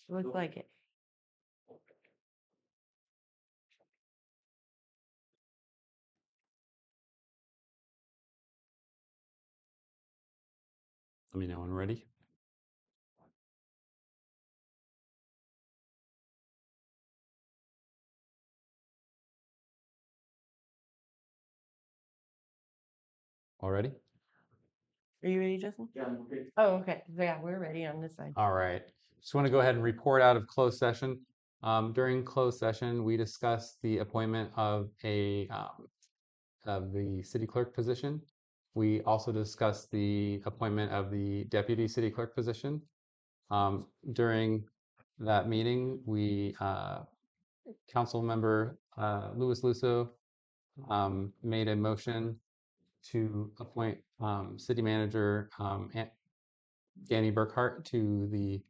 Looks like it. Let me know when ready. Already? Are you ready, Justin? Yeah, I'm okay. Oh, okay. Yeah, we're ready on this side. All right. Just want to go ahead and report out of closed session. During closed session, we discussed the appointment of the city clerk position. We also discussed the appointment of the deputy city clerk position. During that meeting, council member Louis Lusso made a motion to appoint city manager Danny Burkhart to the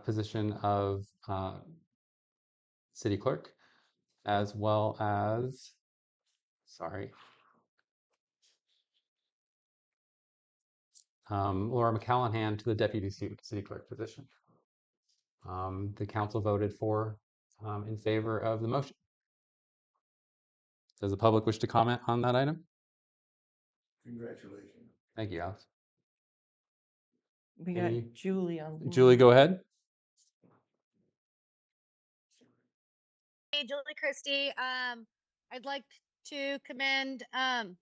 position of city clerk, as well as, sorry, Laura McCallahan to the deputy city clerk position. The council voted in favor of the motion. Does the public wish to comment on that item? Congratulations. Thank you, Alex. We got Any- Julie on. Julie, go ahead. Hey, Julie Christie. I'd like to commend I'd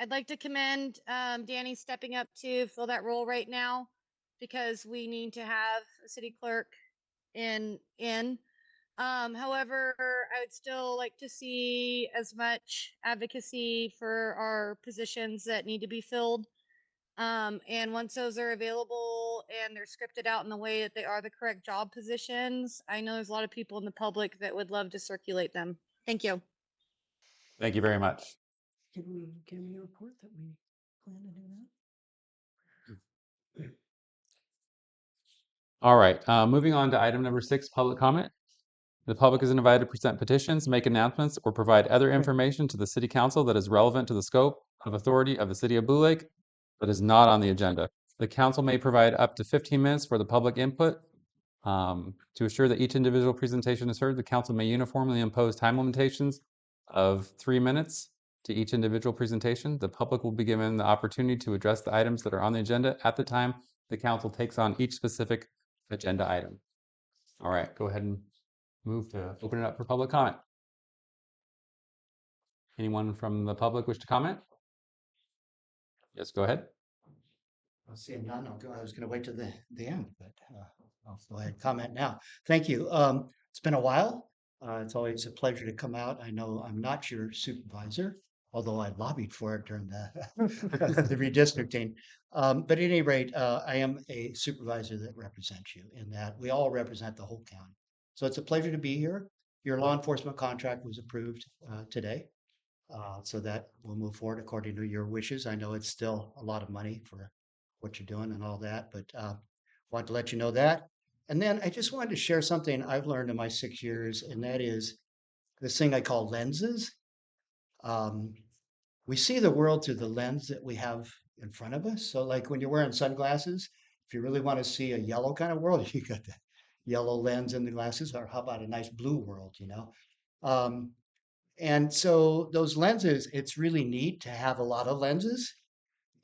like to commend Danny stepping up to fill that role right now because we need to have a city clerk in. However, I would still like to see as much advocacy for our positions that need to be filled. And once those are available and they're scripted out in the way that they are the correct job positions, I know there's a lot of people in the public that would love to circulate them. Thank you. Thank you very much. Can we report that we plan to do that? All right, moving on to item number 6, public comment. The public is invited to present petitions, make announcements, or provide other information to the city council that is relevant to the scope of authority of the city of Blue Lake, but is not on the agenda. The council may provide up to 15 minutes for the public input. To assure that each individual presentation is heard, the council may uniformly impose time limitations of 3 minutes to each individual presentation. The public will be given the opportunity to address the items that are on the agenda at the time the council takes on each specific agenda item. All right, go ahead and move to open it up for public comment. Anyone from the public wish to comment? Yes, go ahead. I'll see none. I was going to wait to the end, but I'll go ahead and comment now. Thank you. It's been a while. It's always a pleasure to come out. I know I'm not your supervisor, although I lobbied for it during the redistricting. But at any rate, I am a supervisor that represents you in that we all represent the whole county. So it's a pleasure to be here. Your law enforcement contract was approved today. So that will move forward according to your wishes. I know it's still a lot of money for what you're doing and all that, but wanted to let you know that. And then I just wanted to share something I've learned in my 6 years, and that is this thing I call lenses. Um, we see the world through the lens that we have in front of us. So, like when you're wearing sunglasses, if you really want to see a yellow kind of world, you got the yellow lens in the glasses, or how about a nice blue world, you know? Um, and so those lenses, it's really neat to have a lot of lenses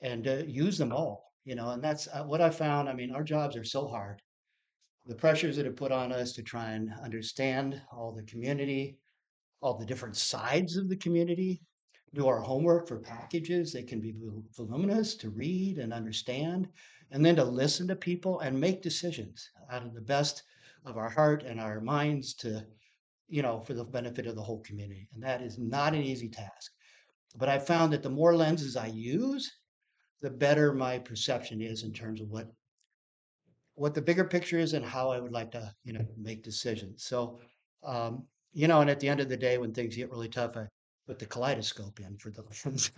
and use them all, you know, and that's what I found. I mean, our jobs are so hard. The pressures that are put on us to try and understand all the community, all the different sides of the community, do our homework for packages that can be voluminous to read and understand, and then to listen to people and make decisions out of the best of our heart and our minds to, you know, for the benefit of the whole community. And that is not an easy task. But I found that the more lenses I use, the better my perception is in terms of what the bigger picture is and how I would like to, you know, make decisions. So, you know, and at the end of the day, when things get really tough, I put the kaleidoscope in for the lens.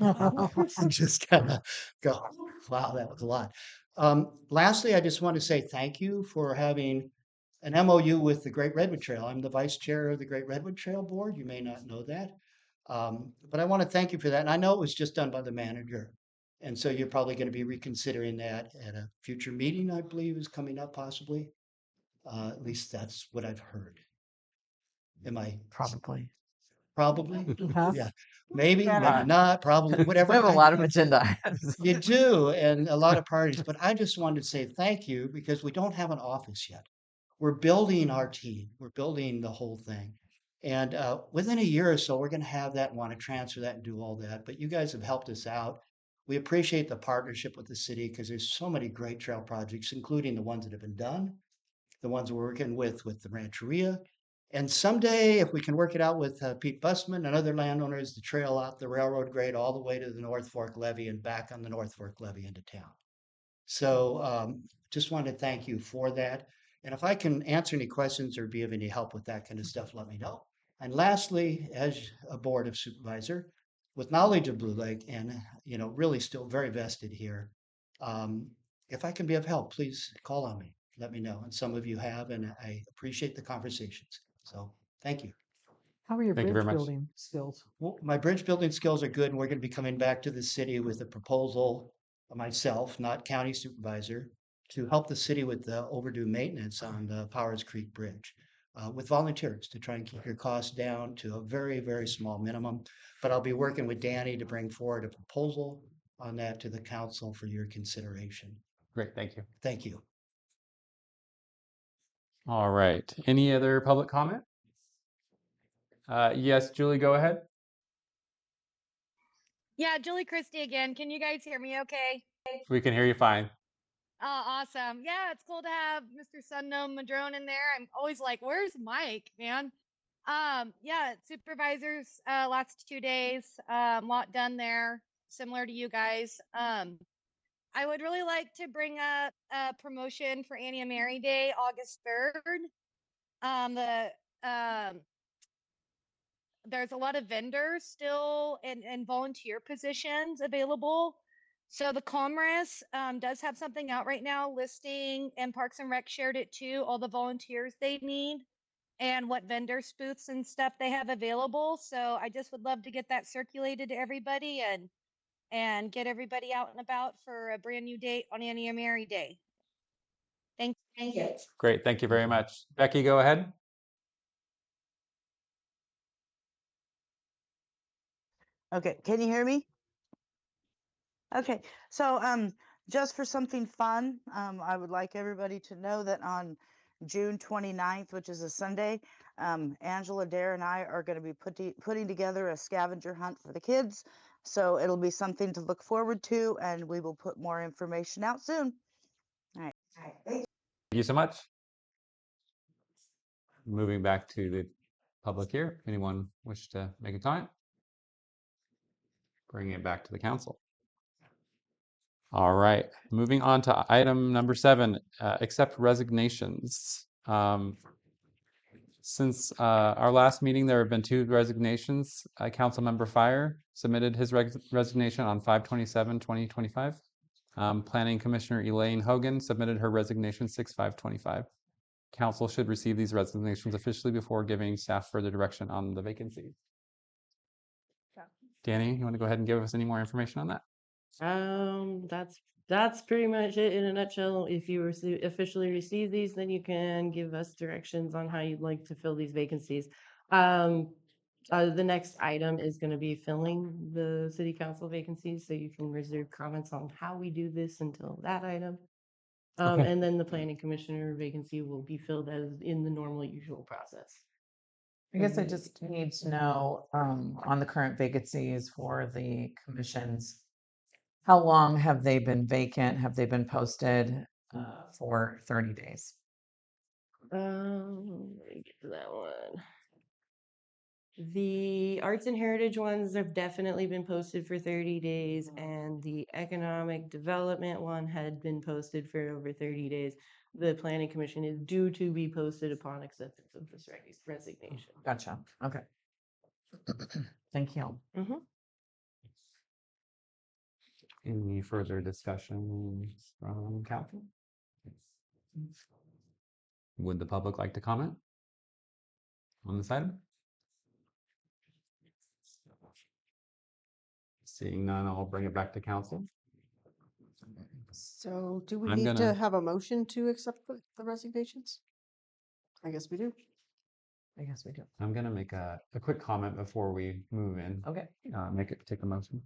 And just kind of go, wow, that was a lot. Lastly, I just want to say thank you for having an MOU with the Great Redwood Trail. I'm the vice chair of the Great Redwood Trail Board. You may not know that. But I want to thank you for that. And I know it was just done by the manager. And so you're probably going to be reconsidering that at a future meeting, I believe is coming up possibly. At least that's what I've heard. Am I Probably. probably? Huh? Yeah, maybe, Yeah. maybe not, probably, whatever. We have a I- lot of agenda items. You do, and a lot of parties, but I just wanted to say thank you because we don't have an office yet. We're building our team. We're building the whole thing. And within a year or so, we're going to have that and want to transfer that and do all that. But you guys have helped us out. We appreciate the partnership with the city because there's so many great trail projects, including the ones that have been done, the ones we're working with the Rancheria. And someday, if we can work it out with Pete Busman and other landowners, the trail out the railroad grade all the way to the North Fork Levee and back on the North Fork Levee into town. So just wanted to thank you for that. And if I can answer any questions or be of any help with that kind of stuff, let me know. And lastly, as a board of supervisor with knowledge of Blue Lake and, really still very vested here, if I can be of help, please call on me. Let me know. And some of you have, and I appreciate the conversations. So thank you. How are your Thank you very bridge much. building skills? Well, my bridge building skills are good, and we're going to be coming back to the city with a proposal, myself, not county supervisor, to help the city with the overdue maintenance on the Powers Creek Bridge with volunteers to try and keep your costs down to a very, very small minimum. But I'll be working with Danny to bring forward a proposal on that to the council for your consideration. Great, thank you. Thank you. All right. Any other public comment? Yes, Julie, go ahead. Yeah, Julie Christie again. Can you guys hear me okay? We can hear you fine. Oh, awesome. Yeah, it's cool to have Mr. Sunknown Madrone in there. I'm always like, where's Mike, man? Yeah, supervisors, last 2 days, lot done there, similar to you guys. I would really like to bring up a promotion for Annie and Mary Day, August 3rd. There's a lot of vendors still and volunteer positions available. So the Commerce does have something out right now listing, and Parks and Rec shared it too, all the volunteers they need and what vendor booths and stuff they have available. So I just would love to get that circulated to everybody and get everybody out and about for a brand new date on Annie and Mary Day. Thank you. Great, thank you very much. Becky, go ahead. Okay, can you hear me? Okay, so just for something fun, I would like everybody to know that on June 29th, which is a Sunday, Angela Dare and I are going to be putting together a scavenger hunt for the kids. So it'll be something to look forward to, and we will put more information out soon. All right. Thank you so much. Moving back to the public here. Anyone wish to make a comment? Bringing it back to the council. All right, moving on to item number 7, accept resignations. Since our last meeting, there have been 2 resignations. Councilmember Fire submitted his resignation on 5/27/2025. Planning Commissioner Elaine Hogan submitted her resignation 6/5/25. Council should receive these resignations officially before giving staff further direction on the vacancies. Danny, you want to go ahead and give us any more information on that? That's pretty much it in a nutshell. If you officially receive these, then you can give us directions on how you'd like to fill these vacancies. The next item is going to be filling the city council vacancies, so you can reserve comments on how we do this until that item. Okay. And then the planning commissioner vacancy will be filled as in the normal usual process. I guess I just need to know on the current vacancies for the commissions, how long have they been vacant? Have they been posted for 30 days? Let me get to that one. The arts and heritage ones have definitely been posted for 30 days, and the economic development one had been posted for over 30 days. The planning commission is due to be posted upon acceptance of this resignation. Gotcha. Okay. Thank you. Any further discussion from council? Would the public like to comment on this item? Seeing none, I'll bring it back to council. So do we I'm need gonna- to have a motion to accept the resignations? I guess we do. I guess we do. I'm gonna make a quick comment before we move in. Okay. Take a motion.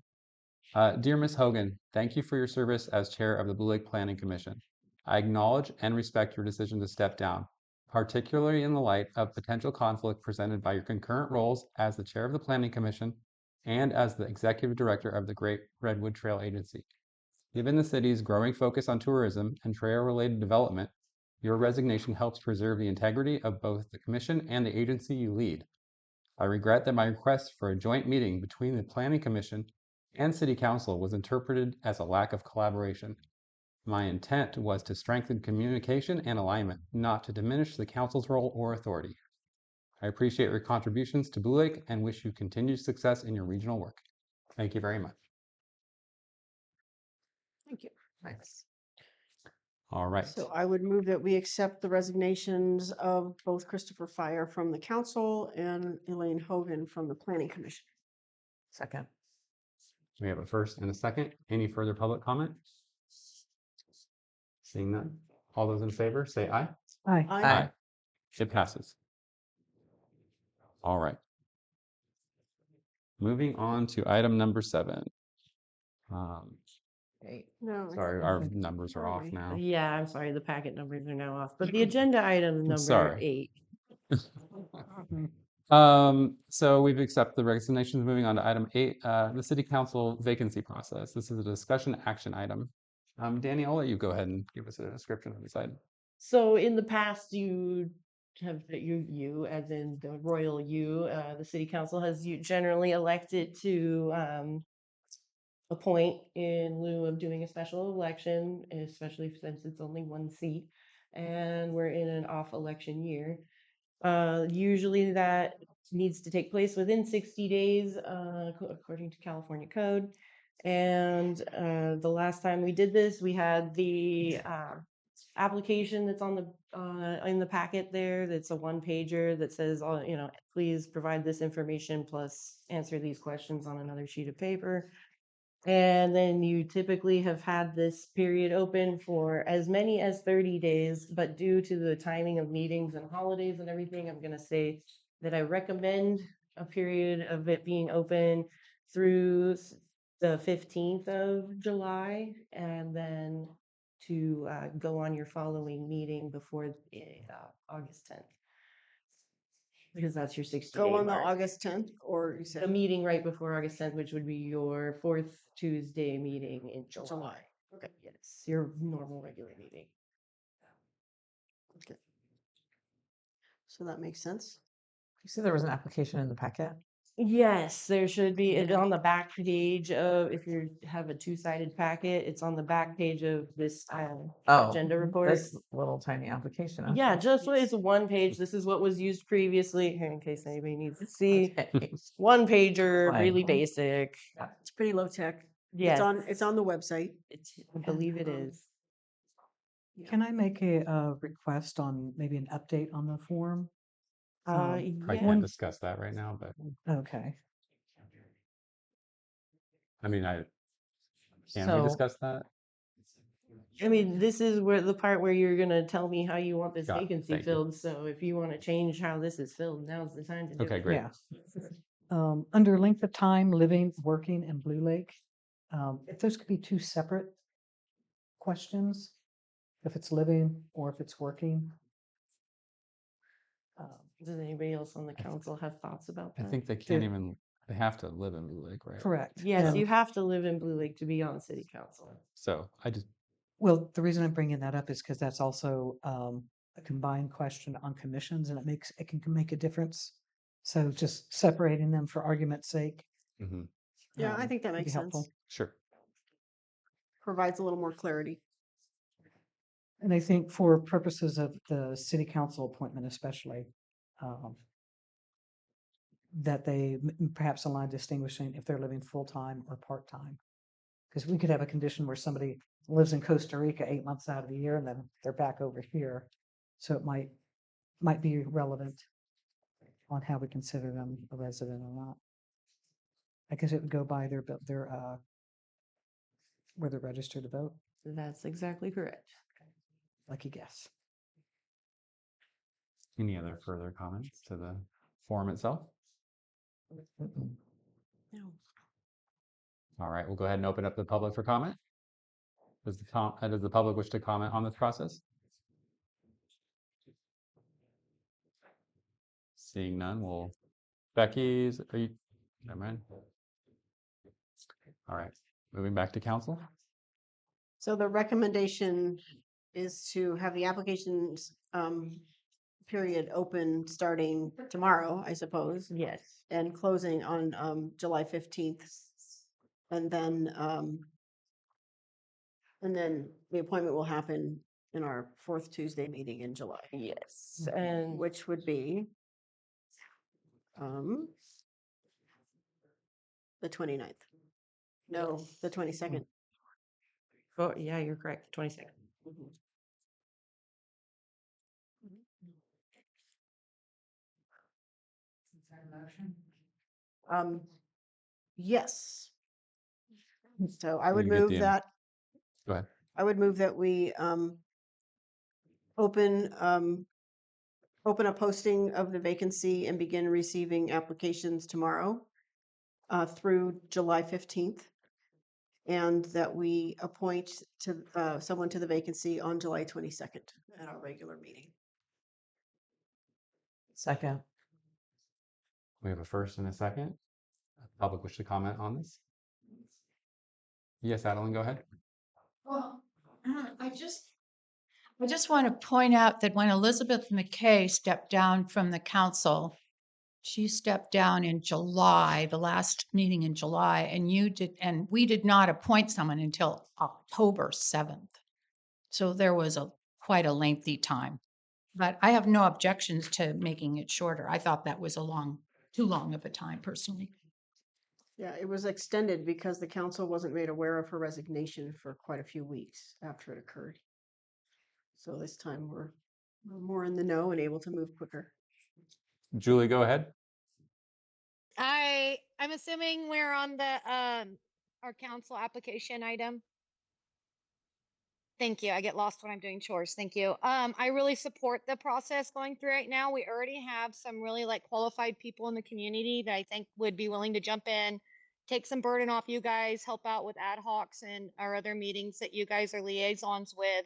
Dear Ms. Hogan, thank you for your service as chair of the Blue Lake Planning Commission. I acknowledge and respect your decision to step down, particularly in the light of potential conflict presented by your concurrent roles as the chair of the Planning Commission and as the executive director of the Great Redwood Trail Agency. Given the city's growing focus on tourism and trail-related development, your resignation helps preserve the integrity of both the commission and the agency you lead. I regret that my request for a joint meeting between the Planning Commission and City Council was interpreted as a lack of collaboration. My intent was to strengthen communication and alignment, not to diminish the council's role or authority. I appreciate your contributions to Blue Lake and wish you continued success in your regional work. Thank you very much. Thank you. Nice. All right. So I would move that we accept the resignations of both Christopher Fire from the council and Elaine Hogan from the planning commission. Second. We have a first and a second. Any further public comment? Seeing none. All those in favor, say aye. Aye. Aye. It passes. All right. Moving on to item number 7. Great. No. I Sorry, think- our numbers are off Sorry. now. Yeah, I'm sorry, the packet numbers are now off, but the agenda item number sorry. 8. So we've accepted the resignations. Moving on to item 8, the city council vacancy process. This is a discussion action item. Danny, I'll let you go ahead and give us a description of this item. So in the past, you have you as in the royal you, the city council has generally elected to appoint in lieu of doing a special election, especially since it's only one seat, and we're in an off election year. Usually that needs to take place within 60 days, according to California code. And the last time we did this, we had the application that's on the in the packet there. That's a 1-pager that says, please provide this information plus answer these questions on another sheet of paper. And then you typically have had this period open for as many as 30 days, but due to the timing of meetings and holidays and everything, I'm going to say that I recommend a period of it being open through the 15th of July, and then to go on your following meeting before August 10th. Because that's your 60 Go day on the mark. August 10th, or you The said meeting right before August 10th, which would be your 4th Tuesday meeting in July. July. Okay. Yes, your normal regular meeting. Okay. So that makes sense. You said there was an application in the packet? Yes, there should be. It's on the back page of, if you have a 2-sided packet, it's on the back page of this Oh, agenda report. this little tiny application. Yeah, okay. just it's one page. This is what was used previously, here in case anybody needs to see. Okay. 1-pager, Fine. really basic. It's pretty low tech. Yes, It's on the website. I believe it is. Can I make a request on maybe an update on the form? I Yeah. can't discuss that right now, but Okay. I mean, can we So- discuss that? I mean, this is where the part where you're gonna tell me how you want this Got it, vacancy thank you. filled. So if you want to change how this is filled, now's the time to do Okay, it. great. Yeah. Under length of time living, working in Blue Lake, if those could be 2 separate questions, if it's living or if it's working. Does anybody else on the council have thoughts about I that? think they can't even, they have to live in Blue Lake, right? Correct. Yes, And- you have to live in Blue Lake to be on city council. So I just, Well, the reason I'm bringing that up is because that's also a combined question on commissions, and it can make a difference. So just separating them for argument's sake. mhm, Yeah, I think that would be makes sense. helpful. sure. Provides a little more clarity. And I think for purposes of the city council appointment especially, that they perhaps a line distinguishing if they're living full-time or part-time. Because we could have a condition where somebody lives in Costa Rica 8 months out of the year and then they're back over here. So it might be relevant on how we consider them a resident or not. I guess it would go by their where they're registered to vote. That's exactly correct. Lucky guess. Any other further comments to the form itself? No. All right, we'll go ahead and open up the public for comment. Does the public wish to comment on this process? Seeing none, Becky's, are you, never mind. All right, moving back to council. So the recommendation is to have the applications period open starting tomorrow, I suppose, Yes. and closing on July 15th. And then the appointment will happen in our fourth Tuesday meeting in July, Yes. And which would be the 29th. No, the 22nd. yeah, you're correct. 22nd. Yes. So I would You get move the- that. Go ahead. I would move that we open a posting of the vacancy and begin receiving applications tomorrow through July 15th. And that we appoint to someone to the vacancy on July 22nd at our regular meeting. Second. We have a first and a second. Public wish to comment on this? Yes, Adeline, go ahead. Well, I just want to point out that when Elizabeth McKay stepped down from the council, she stepped down in July, the last meeting in July, and we did not appoint someone until October 7th. So there was quite a lengthy time. But I have no objections to making it shorter. I thought that was too long of a time personally. Yeah, it was extended because the council wasn't made aware of her resignation for quite a few weeks after it occurred. So this time we're more in the know and able to move quicker. Julie, go ahead. I'm assuming we're on the our council application item. Thank you. I get lost when I'm doing chores. Thank you. I really support the process going through right now. We already have some really qualified people in the community that I think would be willing to jump in, take some burden off you guys, help out with ad hocs and our other meetings that you guys are liaisons with.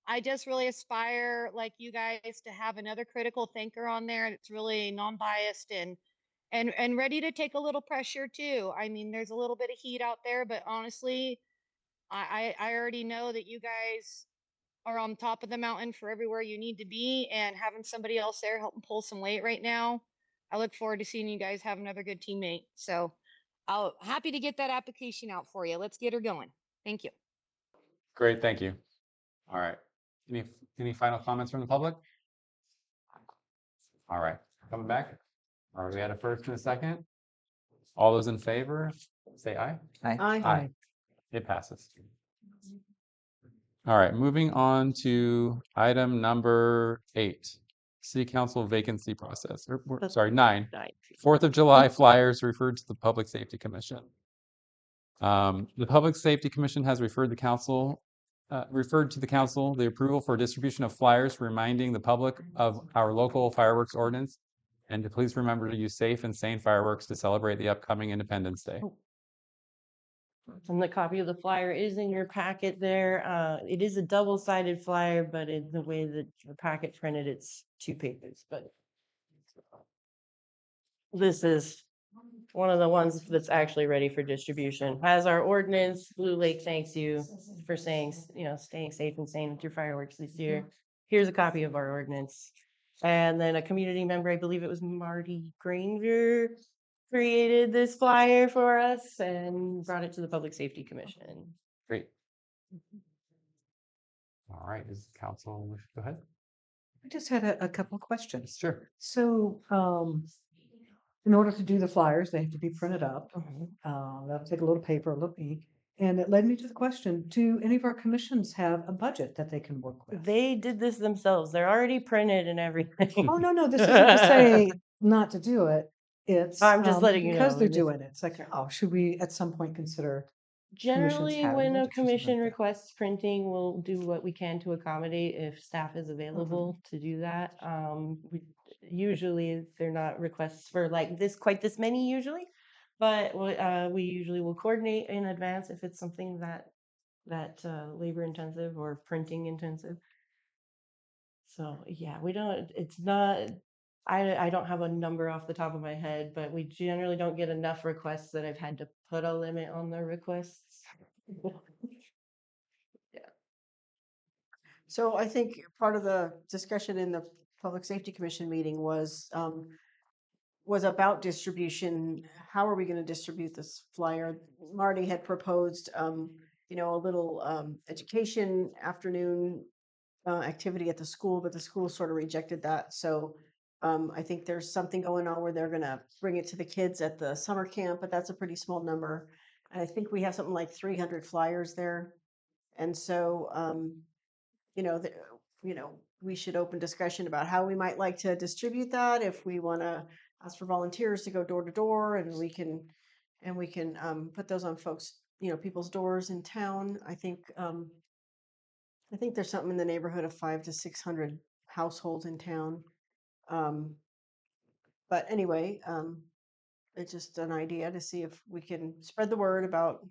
I just really aspire, like you guys, to have another critical thinker on there that's really non-biased and ready to take a little pressure too. I mean, there's a little bit of heat out there, but honestly, I already know that you guys are on top of the mountain for everywhere you need to be, and having somebody else there helping pull some weight right now. I look forward to seeing you guys have another good teammate. So I'll happy to get that application out for you. Let's get her going. Thank you. Great, thank you. All right. Any final comments from the public? All right, coming back. All right, we had a first and a second. All those in favor, say aye. Aye. It passes. All right, moving on to item number 8, City Council vacancy process. Sorry, 9. 4th of July flyers referred to the Public Safety Commission. The Public Safety Commission has referred to the council the approval for distribution of flyers reminding the public of our local fireworks ordinance and to please remember to use safe and sane fireworks to celebrate the upcoming Independence Day. And the copy of the flyer is in your packet there. It is a double-sided flyer, but in the way that the packet printed, it's 2 pages. But this is one of the ones that's actually ready for distribution. As our ordinance, Blue Lake thanks you for saying, staying safe and sane with your fireworks this year. Here's a copy of our ordinance. And then a community member, I believe it was Marty Granger, created this flyer for us and brought it to the Public Safety Commission. Great. All right, is council, go ahead. I just had a couple of questions. Sure. So, in order to do the flyers, they have to be printed up. That'll take a little paper, a little ink. And it led me to the question, do any of our commissions have a budget that they can work with? They did this themselves. They're already printed and everything. Oh, no, this isn't to say not to do it. It's I'm just letting you because know, they're it is- doing it. It's like, oh, should we at some point consider Generally, have when it, a or just about commission that? requests printing, we'll do what we can to accommodate if staff is available to do that. Usually they're not requests for like this, quite this many usually, but we usually will coordinate in advance if it's something that labor intensive or printing intensive. So yeah, we don't, it's not, I don't have a number off the top of my head, but we generally don't get enough requests that I've had to put a limit on the requests. So I think part of the discussion in the Public Safety Commission meeting was about distribution. How are we going to distribute this flyer? Marty had proposed, a little education afternoon activity at the school, but the school sort of rejected that. So I think there's something going on where they're going to bring it to the kids at the summer camp, but that's a pretty small number. I think we have something like 300 flyers there. And so, you know, the, we should open discussion about how we might like to distribute that. If we want to ask for volunteers to go door to door, and we can put those on folks, people's doors in town. I think there's something in the neighborhood of 500 to 600 households in town. But anyway, it's just an idea to see if we can spread the word about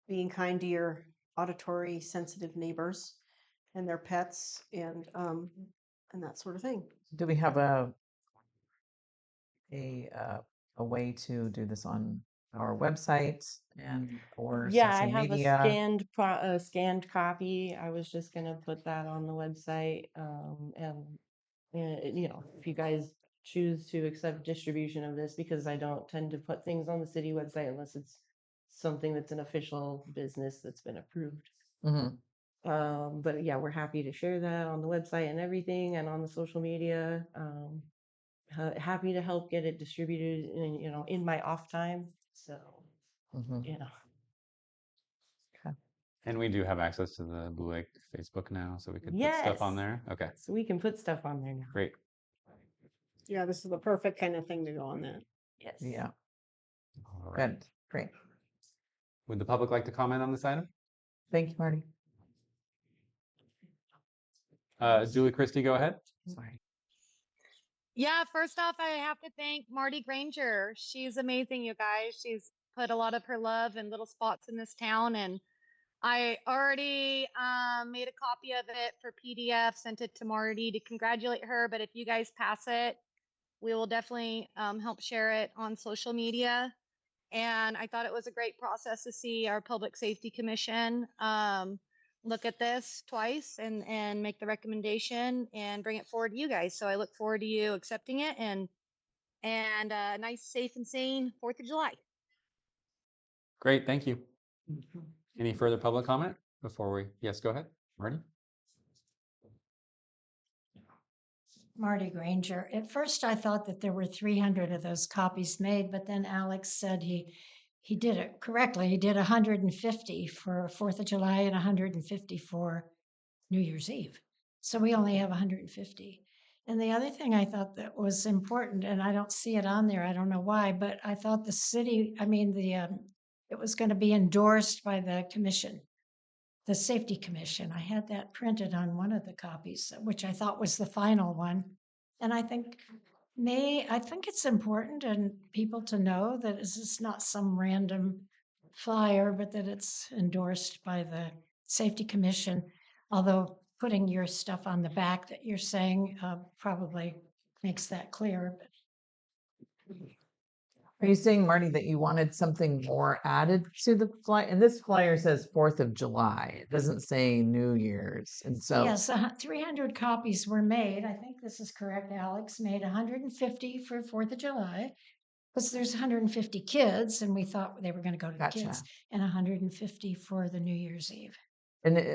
being kind to your auditory sensitive neighbors and their pets and that sort of thing. Do we have a way to do this on our website or Yeah, I social have media? a scanned copy. I was just gonna put that on the website. If you guys choose to accept distribution of this, because I don't tend to put things on the city website unless it's something that's an official business that's been approved. Mhm. But yeah, we're happy to share that on the website and everything and on the social media. Happy to help get it distributed in my off time. So, Mhm. And we do have access to the Blue Lake Facebook now, so we could put stuff on yes. there. Okay, So we can put stuff on there now. great. Yeah, this is the perfect kind of thing to go on that. Yes. Yeah, All right. good, great. Would the public like to comment on this item? Thank you, Marty. Julie Christie, go ahead. Sorry. Yeah, first off, I have to thank Marty Granger. She's amazing, you guys. She's put a lot of her love in little spots in this town, and I already made a copy of it for PDF, sent it to Marty to congratulate her. But if you guys pass it, we will definitely help share it on social media. And I thought it was a great process to see our Public Safety Commission look at this twice and make the recommendation and bring it forward to you guys. So I look forward to you accepting it and a nice, safe, and sane 4th of July. Great, thank you. Any further public comment before we? Yes, go ahead, Marty. Marty Granger. At first, I thought that there were 300 of those copies made, but then Alex said he did it correctly. He did 150 for 4th of July and 150 for New Year's Eve. So we only have 150. And the other thing I thought that was important, and I don't see it on there, I don't know why, but I thought the city, it was going to be endorsed by the commission, the safety commission. I had that printed on one of the copies, which I thought was the final one. And I think it's important and people to know that this is not some random flyer, but that it's endorsed by the safety commission. Although putting your stuff on the back that you're saying probably makes that clear. Are you saying, Marty, that you wanted something more added to the flyer? And this flyer says 4th of July. It doesn't say New Year's. And so, Yes, 300 copies were made. I think this is correct, Alex. Made 150 for 4th of July because there's 150 kids, and we thought they were going to go to the Gotcha. kids, and 150 for the New Year's Eve.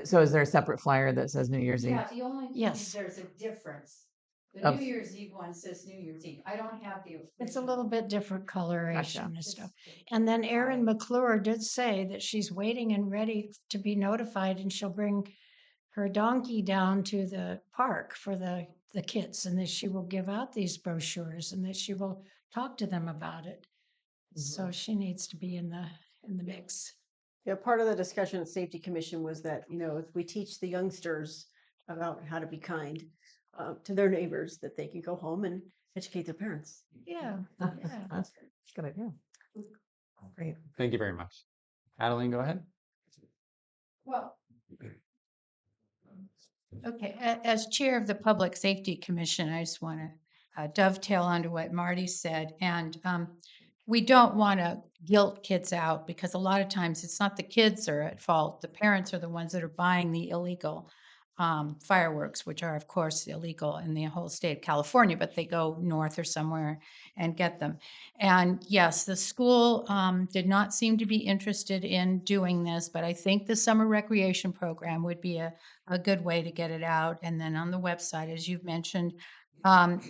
so is there a separate flyer that says New Year's Eve? Yeah, the only thing Yes. is there's a difference. The Of- New Year's Eve one says New Year's Eve. I don't have the. It's a little bit different coloration Gotcha. and stuff. And then Erin McClure did say that she's waiting and ready to be notified, and she'll bring her donkey down to the park for the kids, and that she will give out these brochures and that she will talk to them about it. So she needs to be in in the mix. Yeah, part of the discussion at Safety Commission was that, if we teach the youngsters about how to be kind to their neighbors, that they can go home and educate their parents. Yeah. That's a good idea. Great. Thank you very much. Adeline, go ahead. Well. Okay, as chair of the Public Safety Commission, I just want to dovetail onto what Marty said. And we don't want to guilt kids out because a lot of times it's not the kids are at fault. The parents are the ones that are buying the illegal fireworks, which are, of course, illegal in the whole state of California, but they go north or somewhere and get them. And yes, the school did not seem to be interested in doing this, but I think the summer recreation program would be a good way to get it out. And then on the website, as you've mentioned, and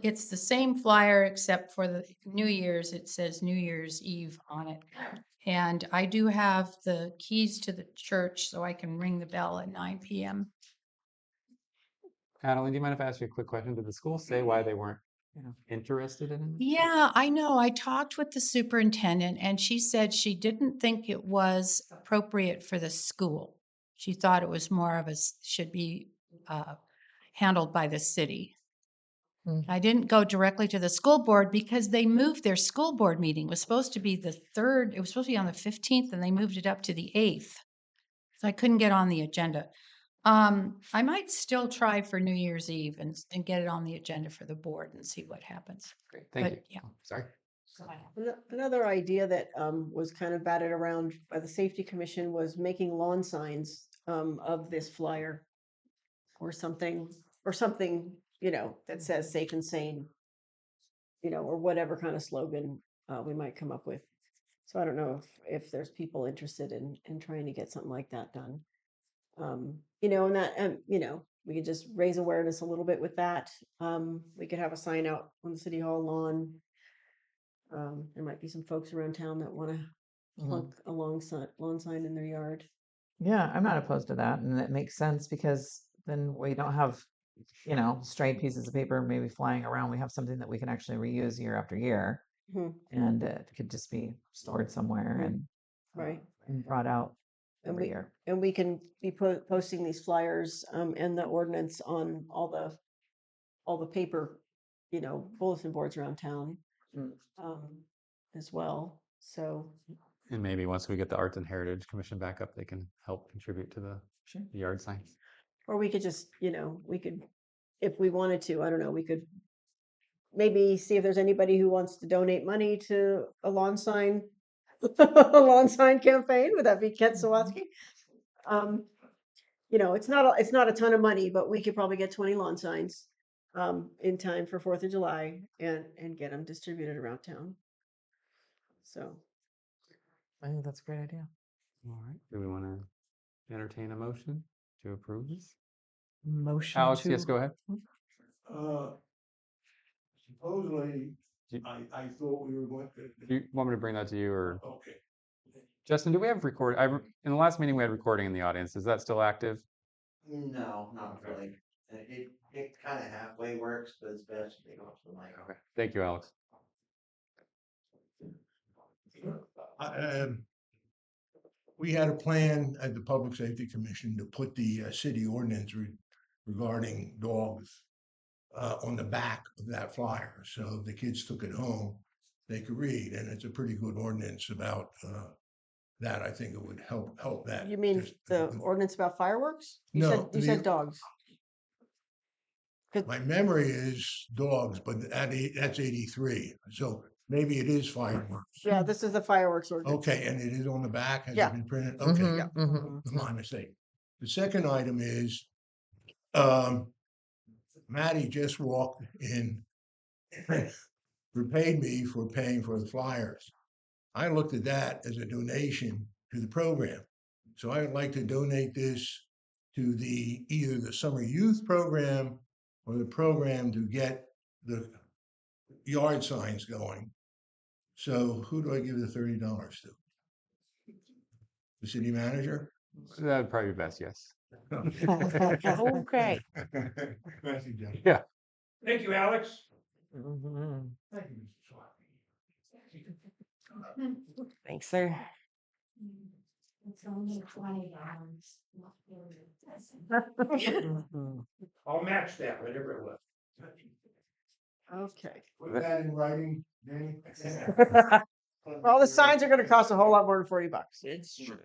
it's the same flyer except for the New Year's. It says New Year's Eve on it. And I do have the keys to the church so I can ring the bell at 9 p.m. Adeline, do you mind if I ask you a quick question? Did the school say why they weren't interested in it? Yeah, I know. I talked with the superintendent and she said she didn't think it was appropriate for the school. She thought it was more of should be handled by the city. I didn't go directly to the school board because they moved their school board meeting. It was supposed to be the 3rd. It was supposed to be on the 15th and they moved it up to the 8th. So I couldn't get on the agenda. I might still try for New Year's Eve and get it on the agenda for the board and see what happens. Great, thank you. Yeah. Oh, sorry. Another idea that was kind of batted around by the Safety Commission was making lawn signs of this flyer or something, that says safe and sane, or whatever kind of slogan we might come up with. So I don't know if there's people interested in trying to get something like that done. We could just raise awareness a little bit with that. We could have a sign out on the City Hall lawn. There might be some folks around town that want to plunk a lawn sign in their yard. Yeah, I'm not opposed to that. And it makes sense because then we don't have, stray pieces of paper maybe flying around. We have something that we can actually reuse year after year. Mhm. And it could just be stored somewhere and Right. and brought out And every year. we can be posting these flyers and the ordinance on all the paper, bulletin boards around town as well. So And maybe once we get the Arts and Heritage Commission back up, they can help contribute to the yard signs. or we could just, if we wanted to, I don't know, we could maybe see if there's anybody who wants to donate money to a lawn sign, a lawn sign campaign. Would that be Kent Sawatsky? It's not a ton of money, but we could probably get 20 lawn signs in time for 4th of July and get them distributed around town. So I think that's a great idea. All right. Do we want to entertain a motion to approve this? Motion Alex, to. yes, go ahead. Supposedly, Do I thought we were going to. do you want me to bring that to you, or Okay. Justin? Do we have record? In the last meeting we had recording in the audience. Is that still active? No, not really. It kind of halfway works, but it's best to take off the mic. Okay. Thank you, Alex. We had a plan at the Public Safety Commission to put the city ordinance regarding dogs on the back of that flyer. So if the kids took it home, they could read, and it's a pretty good ordinance about that. I think it would help that. you mean Just- the ordinance about fireworks? No, You said dogs. My memory is dogs, but that's 83. So maybe it is fireworks. Yeah, this is the fireworks ordinance. Okay, and it is on the back? Has Yeah. it been printed? Okay, Mhm, mhm. my mistake. The second item is, Maddie just walked in, repaid me for paying for the flyers. I looked at that as a donation to the program. So I would like to donate this to either the summer youth program or the program to get the yard signs going. So who do I give the $30 to? The city manager? That would probably be best. Yes. Okay. Thank you, Jeff. Yeah. Thank you, Alex. Mhm. Thank you, Mr. Swati. Thanks, sir. It's only $20. I'll match that, whatever it was. Okay. Put that in writing, Danny. Well, the signs are gonna cost a whole lot more than $40. It's true.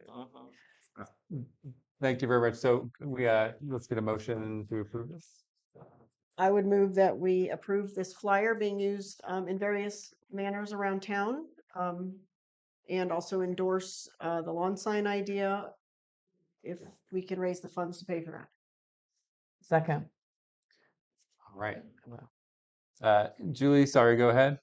Thank you very much. So let's get a motion to approve this. I would move that we approve this flyer being used in various manners around town. And also endorse the lawn sign idea if we can raise the funds to pay for that. Second. All right. Julie, sorry, go ahead.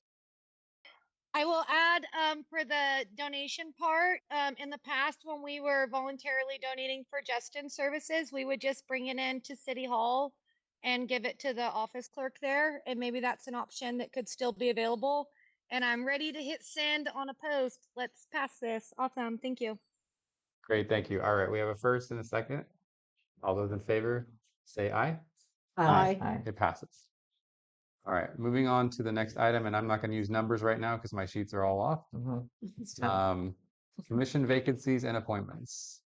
I will add for the donation part. In the past, when we were voluntarily donating for Justin services, we would just bring it in to City Hall and give it to the office clerk there. And maybe that's an option that could still be available. And I'm ready to hit send on a post. Let's pass this. Awesome. Thank you. Great, thank you. All right, we have a first and a second. All those in favor, say aye. Aye. Aye. It passes. All right, moving on to the next item, and I'm not going to use numbers right now because my sheets are all off. Mhm. It's time. Commission vacancies and appointments.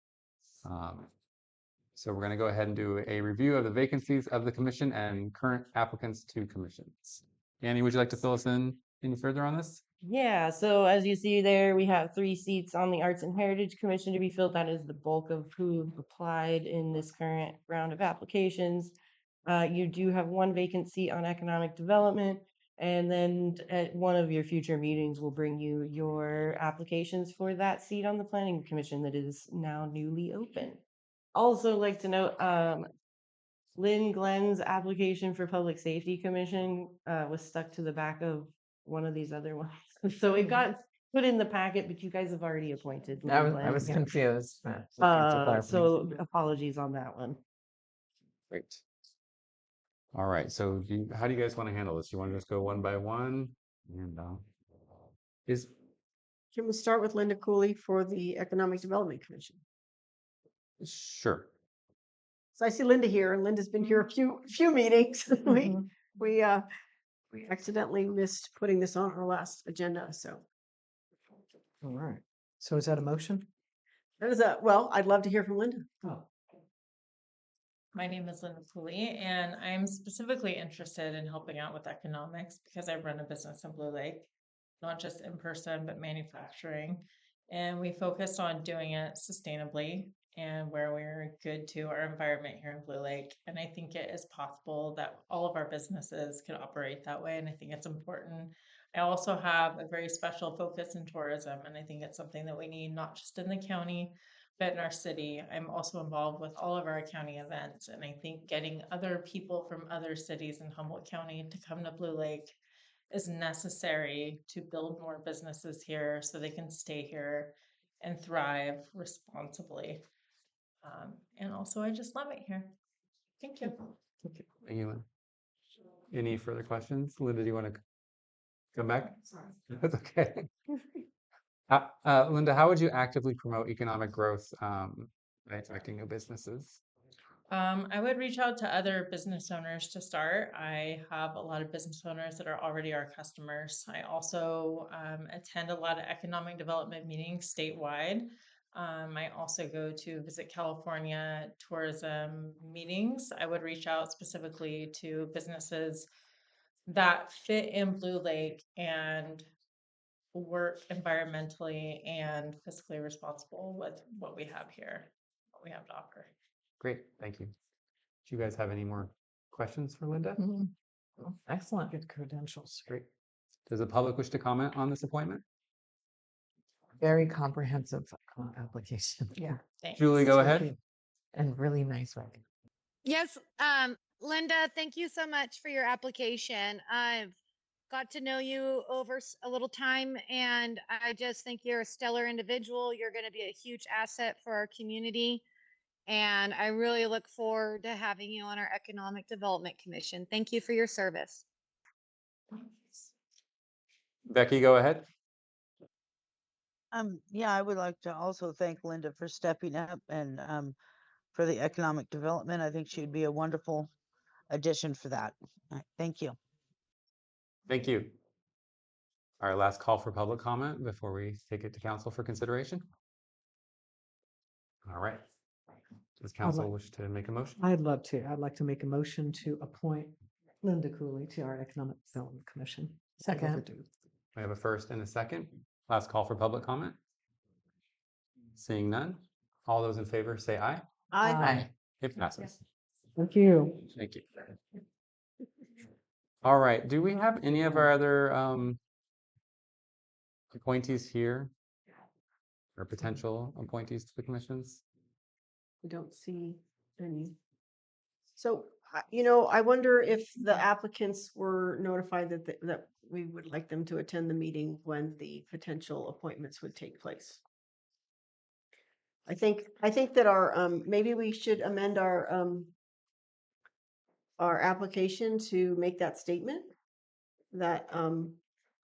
So we're going to go ahead and do a review of the vacancies of the commission and current applicants to commissions. Annie, would you like to fill us in any further on this? Yeah, so as you see there, we have 3 seats on the Arts and Heritage Commission to be filled. That is the bulk of who applied in this current round of applications. You do have 1 vacancy on Economic Development, and then at one of your future meetings, we'll bring you your applications for that seat on the Planning Commission that is now newly open. Also like to note, Lynn Glenn's application for Public Safety Commission was stuck to the back of one of these other ones. So it got put in the packet, but you guys have already appointed I Lynn was Glenn. confused. But thanks for clarifying. So apologies on that one. Great. All right, so how do you guys want to handle this? You want to just go one by one? And Can we start with Linda Cooley for the Economic Development Commission? sure. So I see Linda here, and Linda's been here a few meetings. We accidentally missed putting this on our last agenda, so. All right. So is that a motion? That is I'd love to hear from Linda. My name is Linda Cooley, and I'm specifically interested in helping out with economics because I run a business in Blue Lake, not just in person, but manufacturing. And we focus on doing it sustainably and where we're good to our environment here in Blue Lake. And I think it is possible that all of our businesses can operate that way. And I think it's important. I also have a very special focus in tourism, and I think it's something that we need not just in the county, but in our city. I'm also involved with all of our county events, and I think getting other people from other cities in Humboldt County to come to Blue Lake is necessary to build more businesses here so they can stay here and thrive responsibly. And also, I just love it here. Thank you. Thank you, Lynn. Any further questions? Linda, do you want to come back? Sorry. That's okay. Linda, how would you actively promote economic growth by attracting new businesses? I would reach out to other business owners to start. I have a lot of business owners that are already our customers. I also attend a lot of economic development meetings statewide. I also go to Visit California tourism meetings. I would reach out specifically to businesses that fit in Blue Lake and work environmentally and fiscally responsible with what we have here, what we have to offer. Great, thank you. Do you guys have any more questions for Linda? Excellent. Good credentials. Great. Does the public wish to comment on this appointment? Very comprehensive application. Yeah. Thanks. Julie, go Thank ahead. you. And really nice writing. Yes, Linda, thank you so much for your application. I've got to know you over a little time, and I just think you're a stellar individual. You're going to be a huge asset for our community, and I really look forward to having you on our Economic Development Commission. Thank you for your service. Becky, go ahead. Yeah, I would like to also thank Linda for stepping up and for the economic development. I think she'd be a wonderful addition for that. Thank you. Thank you. Our last call for public comment before we take it to council for consideration. All right. Does council wish to make a motion? I'd love to. I'd like to make a motion to appoint Linda Cooley to our Economic Development Commission. Second. Overdue. We have a first and a second. Last call for public comment. Seeing none. All those in favor say aye. I, It passes. Thank you. Thank you. All right. Do we have any of our other appointees here? Or potential appointees to the commissions? I don't see any. So, you know, I wonder if the applicants were notified that we would like them to attend the meeting when the potential appointments would take place. I think that our, maybe we should amend our application to make that statement that,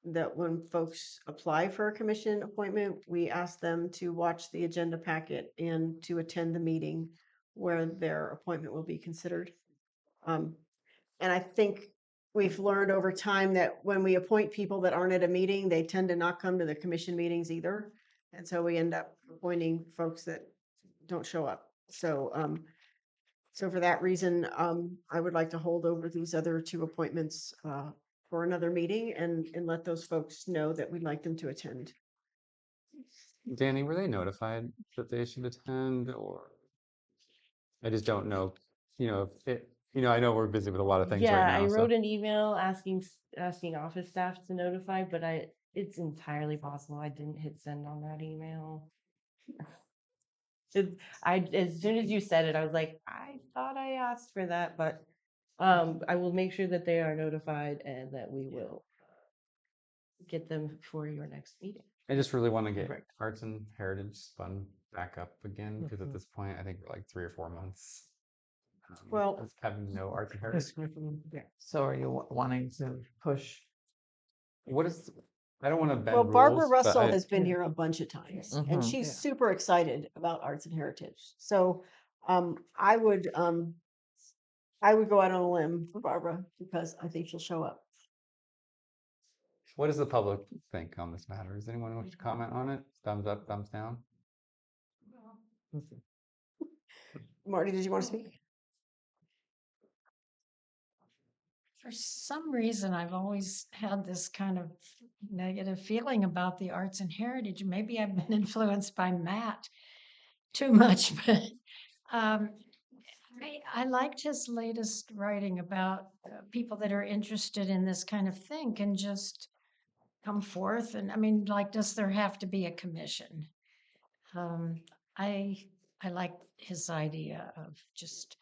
that when folks apply for a commission appointment, we ask them to watch the agenda packet and to attend the meeting where their appointment will be considered. And I think we've learned over time that when we appoint people that aren't at a meeting, they tend to not come to the commission meetings either. And so we end up appointing folks that don't show up. So, so for that reason, I would like to hold over these other two appointments, for another meeting and let those folks know that we'd like them to attend. Danny, were they notified that they should attend, or I just don't know, you know, if it, you know, I know we're busy with a lot of things right Yeah, now. I so- wrote an email asking office staff to notify, but it's entirely possible I didn't hit send on that email. As soon as you said it, I was like, I thought I asked for that, but I will make sure that they are notified and that we will get them for your next meeting. I just really want to get Right. arts and heritage spun back up again, because at this point, I think we're like 3 or 4 months. Well- of having no arts and heritage. So are you wanting to push? What is, I don't want to bend Well, Barbara rules, but Russell I- has been here a bunch of times and Mhm. she's Yeah. super excited about arts and heritage. So, I would go out on a limb for Barbara because I think she'll show up. What does the public think on this matter? Does anyone want to comment on it? Thumbs up, thumbs down? Marty, did you want to speak? For some reason, I've always had this kind of negative feeling about the arts and heritage. Maybe I've been influenced by Matt too much, but I liked his latest writing about people that are interested in this kind of thing can just come forth. And I mean, like, does there have to be a commission? I like his idea of just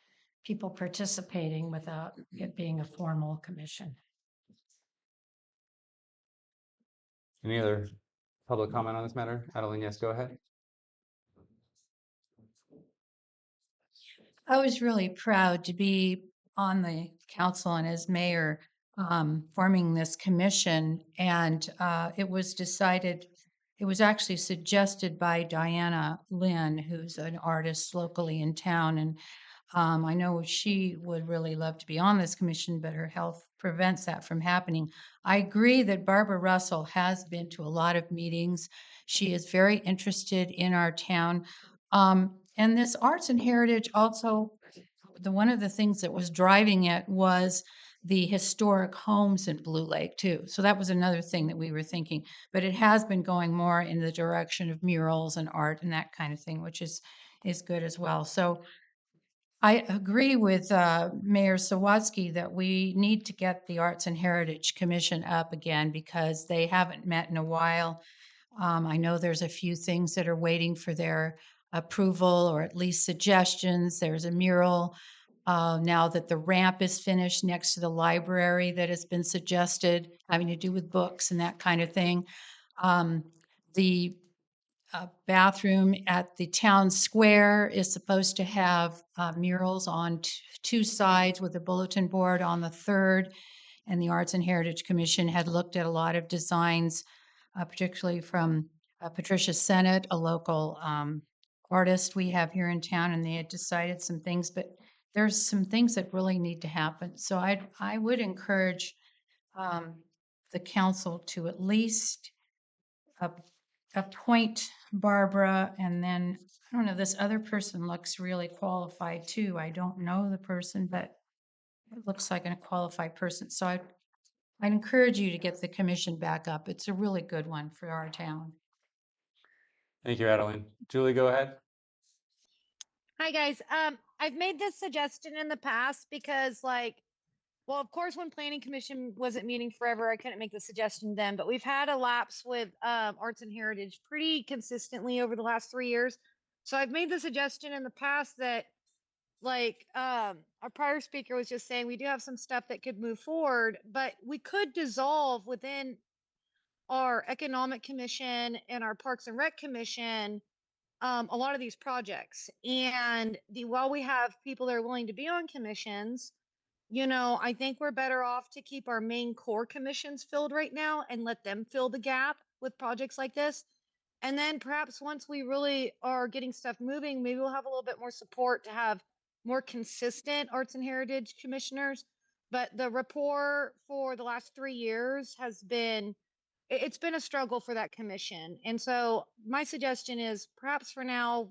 people participating without it being a formal commission. Any other public comment on this matter? Adeline, yes, go ahead. I was really proud to be on the council and as mayor forming this commission. And it was decided, it was actually suggested by Diana Lynn, who's an artist locally in town. And I know she would really love to be on this commission, but her health prevents that from happening. I agree that Barbara Russell has been to a lot of meetings. She is very interested in our town. And this arts and heritage also, one of the things that was driving it was the historic homes in Blue Lake too. So that was another thing that we were thinking, but it has been going more in the direction of murals and art and that kind of thing, which is good as well. So I agree with Mayor Sawatsky that we need to get the Arts and Heritage Commission up again because they haven't met in a while. I know there's a few things that are waiting for their approval or at least suggestions. There's a mural now that the ramp is finished next to the library that has been suggested, having to do with books and that kind of thing. The bathroom at the town square is supposed to have murals on two sides with a bulletin board on the third. And the Arts and Heritage Commission had looked at a lot of designs, particularly from Patricia Sennett, a local artist we have here in town, and they had decided some things, but there's some things that really need to happen. So I would encourage the council to at least appoint Barbara, and then, I don't know, this other person looks really qualified too. I don't know the person, but it looks like a qualified person. So I'd encourage you to get the commission back up. It's a really good one for our town. Thank you, Adeline. Julie, go ahead. Hi guys. I've made this suggestion in the past because well, of course, when planning commission wasn't meeting forever, I couldn't make the suggestion then, but we've had a lapse with arts and heritage pretty consistently over the last 3 years. So I've made the suggestion in the past that our prior speaker was just saying we do have some stuff that could move forward, but we could dissolve within our economic commission and our parks and rec commission a lot of these projects. And while we have people that are willing to be on commissions, I think we're better off to keep our main core commissions filled right now and let them fill the gap with projects like this. And then perhaps once we really are getting stuff moving, maybe we'll have a little bit more support to have more consistent arts and heritage commissioners. But the rapport for the last 3 years has been, it's been a struggle for that commission. And so my suggestion is perhaps for now,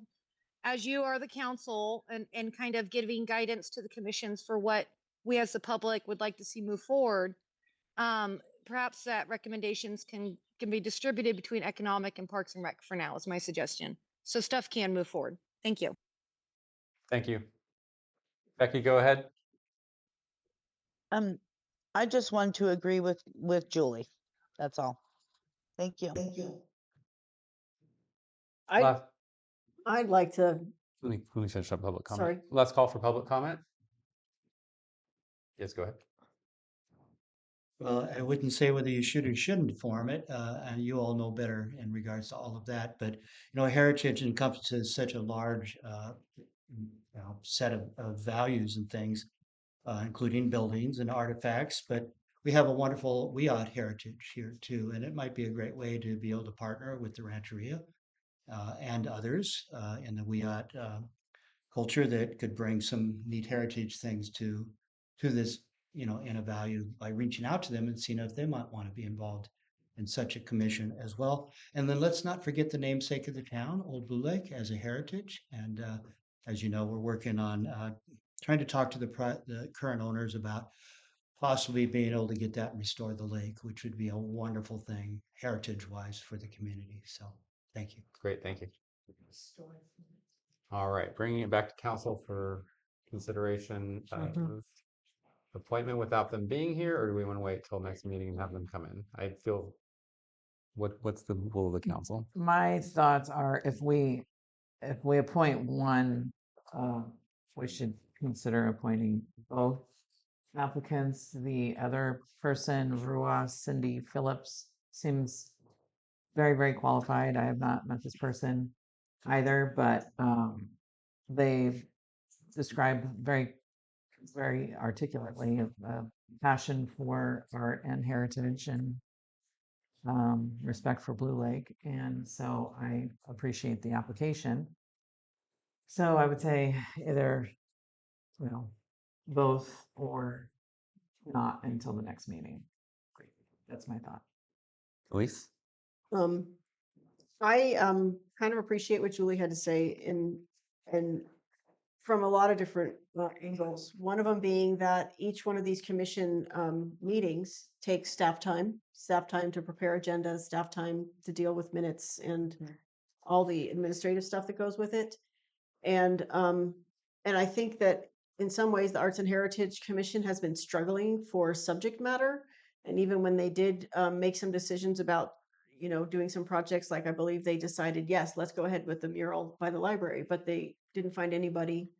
as you are the council and kind of giving guidance to the commissions for what we as the public would like to see move forward, perhaps that recommendations can be distributed between economic and parks and rec for now is my suggestion. So stuff can move forward. Thank you. Thank you. Becky, go ahead. I just want to agree with Julie. That's all. Thank you. Last- I'd like to, Let me finish up public comment. Sorry. Let's call for public comment. Yes, go ahead. Well, I wouldn't say whether you should or shouldn't form it, and you all know better in regards to all of that. But heritage encompasses such a large set of values and things, including buildings and artifacts. But we have a wonderful WIOT heritage here too, and it might be a great way to be able to partner with the Rancheria and others in the WIOT culture that could bring some neat heritage things to this, in a value by reaching out to them and seeing if they might want to be involved in such a commission as well. And then let's not forget the namesake of the town, Old Blue Lake, as a heritage. And as you know, we're working on trying to talk to the current owners about possibly being able to get that and restore the lake, which would be a wonderful thing heritage-wise for the community. So thank you. Great, thank you. All right, bringing it back to council for consideration of appointment without them being here, or do we want to wait till next meeting and have them come in? I feel, what's the will of the council? My thoughts are if we appoint one, we should consider appointing both applicants. The other person, Rua Cindy Phillips, seems very, very qualified. I have not met this person either, but they've described very, very articulately a passion for art and heritage and respect for Blue Lake. And so I appreciate the application. So I would say either, both or not until the next meeting. That's my thought. Elise? I kind of appreciate what Julie had to say and from a lot of different angles. One of them being that each one of these commission meetings takes staff time to prepare agendas, staff time to deal with minutes and all the administrative stuff that goes with it. And I think that in some ways the Arts and Heritage Commission has been struggling for subject matter. And even when they did make some decisions about doing some projects, like I believe they decided, yes, let's go ahead with the mural by the library, but they didn't find anybody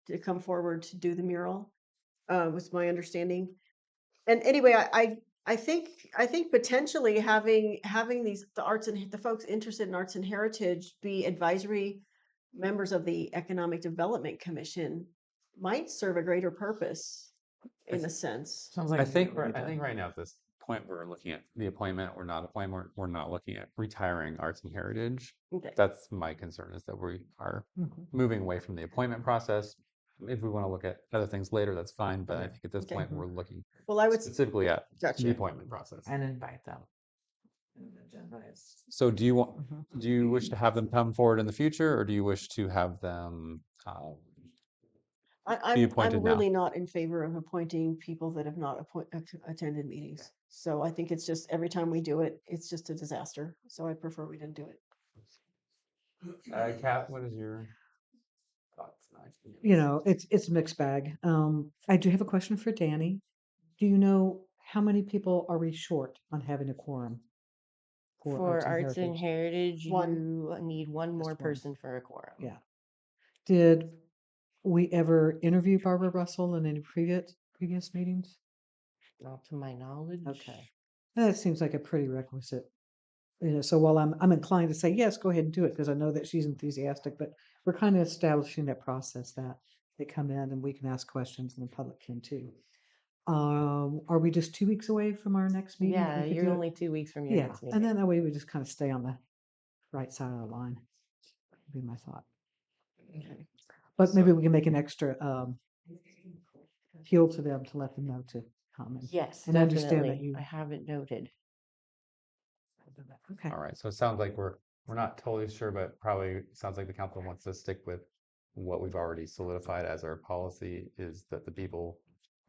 to come forward to do the mural, was my understanding. And anyway, I think potentially having the folks interested in arts and heritage be advisory members of the Economic Development Commission might serve a greater purpose in a sense. Sounds like I a good think idea. right now at this point we're looking at the appointment or not appointment. We're not looking at retiring arts and heritage. Okay. That's my concern, is that we are moving away from the appointment process, If we want to look at other things later, that's fine, but I think at this Okay. point, we're looking Well, I would, specifically at the gotcha. appointment process. And invite them. And agendize. So do you want, do you wish to have them come forward in the future, or do you wish to have them be I'm appointed now? really not in favor of appointing people that have not attended meetings. So I think it's just every time we do it, it's just a disaster. So I prefer we didn't do it. Kat, what is your thoughts? You know, it's a mixed bag. I do have a question for Danny. Do you know how many people are we short on having a quorum? For Arts and Heritage, One. you need one more one. person for a quorum. Yeah. Did we ever interview Barbara Russell in any previous meetings? Not to my knowledge. Okay. That seems like a pretty requisite. You know, so while I'm inclined to say, yes, go ahead and do it, because I know that she's enthusiastic, but we're kind of establishing that process that they come in and we can ask questions and the public can too. Are we just 2 weeks away from our next meeting? that Yeah, we could you're do it? only 2 weeks from your Yeah, next and meeting. then that way we just kind of stay on the right side of the line. Would be my thought. Okay. But maybe we can make an extra appeal to them to let them know to come and Yes, and understand that definitely. you. I have it noted. Okay. All right, so it sounds like we're not totally sure, but probably sounds like the council wants to stick with what we've already solidified as our policy is that the people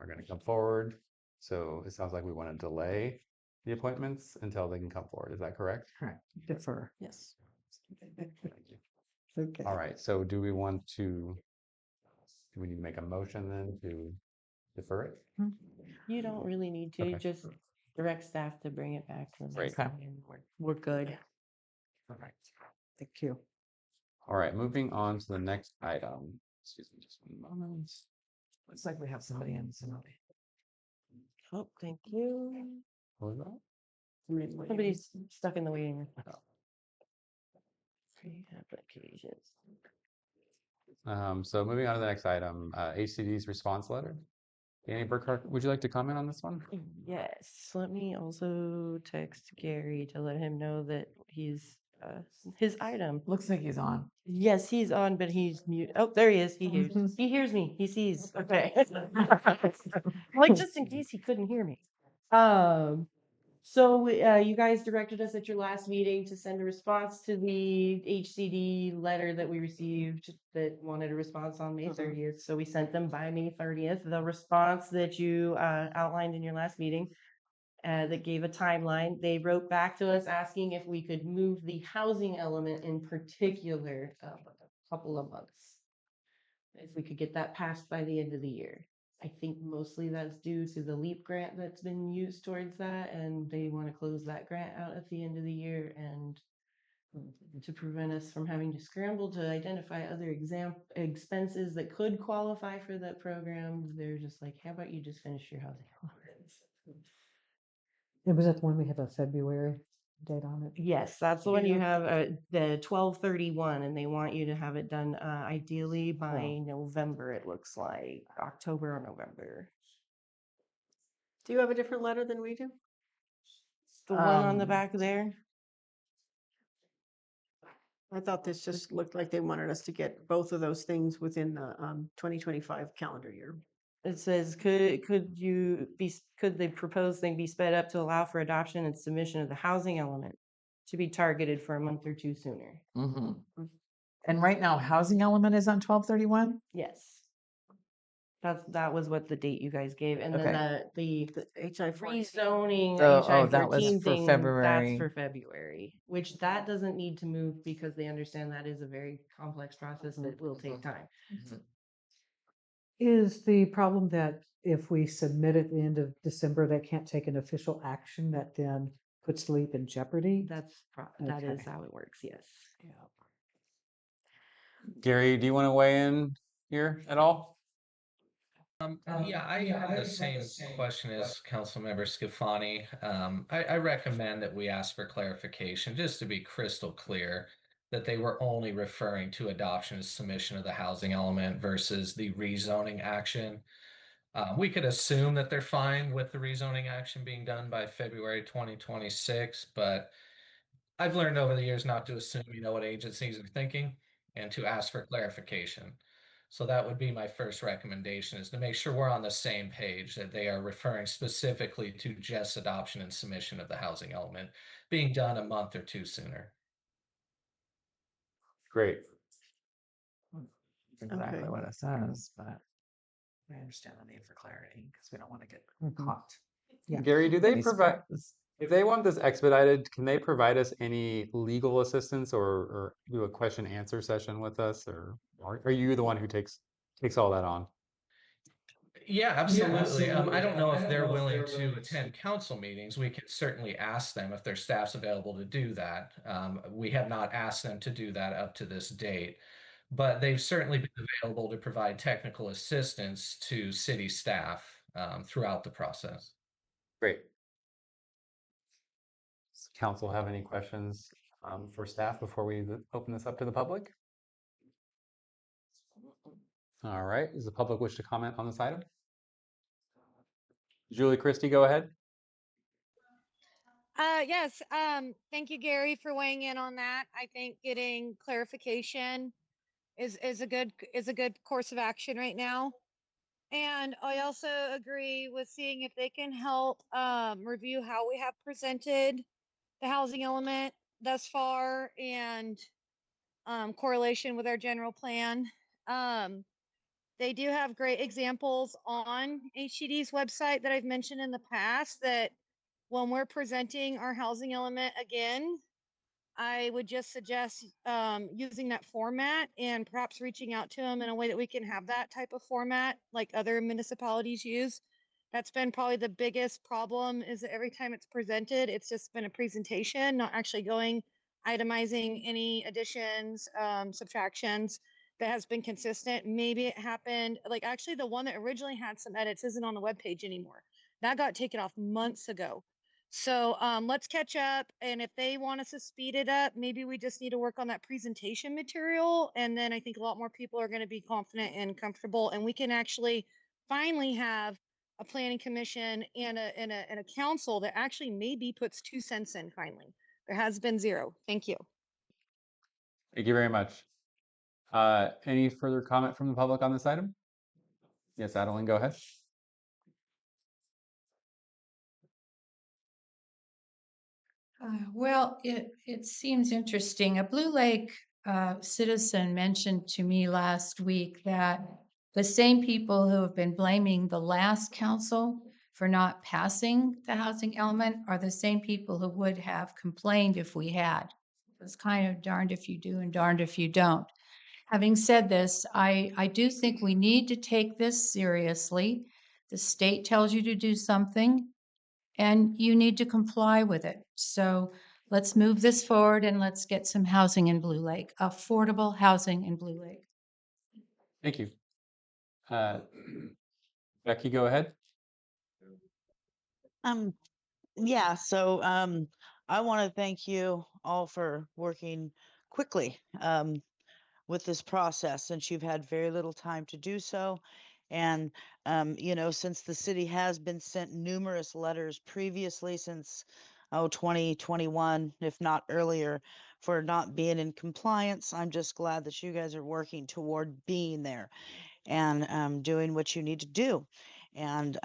are going to come forward. So it sounds like we want to delay the appointments until they can come forward. Is that correct? Correct. Defer. Yes. Okay. All right, so do we need to make a motion then to defer it? You don't really need to, Okay. just direct staff to bring it back to the Great. next meeting. We're good. Perfect. Thank you. All right, moving on to the next item. Excuse me, just one moment. Looks like we have somebody in somebody. Oh, thank you. What was that? Somebody's stuck in the waiting room. Free applications. So moving on to the next item, HCD's response letter. Danny Burkhart, would you like to comment on this one? Yes, let me also text Gary to let him know that he's his item. Looks like he's on. Yes, he's on, but he's mute. Oh, there he is. He hears. He hears me. He sees. Okay. Like just in case he couldn't hear me. So you guys directed us at your last meeting to send a response to the HCD letter that we received that wanted a response on May 30th. So we sent them by May 30th. The response that you outlined in your last meeting that gave a timeline, they wrote back to us asking if we could move the housing element in particular a couple of months. If we could get that passed by the end of the year. I think mostly that's due to the LEAP grant that's been used towards that, and they want to close that grant out at the end of the year. And to prevent us from having to scramble to identify other expenses that could qualify for that program, they're just like, how about you just finish your housing elements? And was that the one we have a February date on it? Yes, that's the one you have, the 12/31, and they want you to have it done ideally by November, it looks like, October or November. Do you have a different letter than we do? The one on the back there? I thought this just looked like they wanted us to get both of those things within the 2025 calendar year. It says, could the proposed thing be sped up to allow for adoption and submission of the housing element to be targeted for a month or two sooner? Mm-hmm. And right now, housing element is on 12/31. Yes. That was what the date you guys gave, and Okay. then the HI 14. rezoning Oh, HI that was 14 for thing, February. that's for February, which that doesn't need to move because they understand that is a very complex process that will take time. Is the problem that if we submit at the end of December, they can't take an official action that then puts LEAP in jeopardy? That is Okay. how it works, yes. Yeah. Gary, do you want to weigh in here at all? Yeah, I have the same question as Councilmember Scafani. I recommend that we ask for clarification, just to be crystal clear, that they were only referring to adoption and submission of the housing element versus the rezoning action. We could assume that they're fine with the rezoning action being done by February 2026, but I've learned over the years not to assume you know what agencies are thinking and to ask for clarification. So that would be my first recommendation, is to make sure we're on the same page, that they are referring specifically to just adoption and submission of the housing element being done a month or two sooner. Great. Exactly Okay. what it says, but I understand the need for clarity because we don't want to get caught. Yeah. Gary, do they These provide, phrases. if they want this expedited, can they provide us any legal assistance or do a question answer session with us, or are you the one who takes all that on? Yeah, absolutely. I don't know if they're willing to attend council meetings. We can certainly ask them if their staff's available to do that. We have not asked them to do that up to this date, but they've certainly been available to provide technical assistance to city staff throughout the process. Great. Does council have any questions for staff before we open this up to the public? All right. Does the public wish to comment on this item? Julie Christie, go ahead. Yes. Thank you, Gary, for weighing in on that. I think getting clarification is a good course of action right now. And I also agree with seeing if they can help review how we have presented the housing element thus far and correlation with our general plan. They do have great examples on HCD's website that I've mentioned in the past, that when we're presenting our housing element again, I would just suggest using that format and perhaps reaching out to them in a way that we can have that type of format like other municipalities use. That's been probably the biggest problem, is that every time it's presented, it's just been a presentation, not actually going itemizing any additions, subtractions. That has been consistent. Maybe it happened, like actually the one that originally had some edits isn't on the webpage anymore. That got taken off months ago. So let's catch up. And if they want us to speed it up, maybe we just need to work on that presentation material. And then I think a lot more people are going to be confident and comfortable. And we can actually finally have a planning commission and a council that actually maybe puts 2 cents in finally. There has been 0. Thank you. Thank you very much. Any further comment from the public on this item? Yes, Adeline, go ahead. Well, it seems interesting. A Blue Lake citizen mentioned to me last week that the same people who have been blaming the last council for not passing the housing element are the same people who would have complained if we had. It's kind of darned if you do and darned if you don't. Having said this, I do think we need to take this seriously. The state tells you to do something, and you need to comply with it. So let's move this forward and let's get some housing in Blue Lake, affordable housing in Blue Lake. Thank you. Becky, go ahead. Yeah, so I want to thank you all for working quickly with this process, since you've had very little time to do so. And, since the city has been sent numerous letters previously since, 2021, if not earlier, for not being in compliance, I'm just glad that you guys are working toward being there and doing what you need to do. And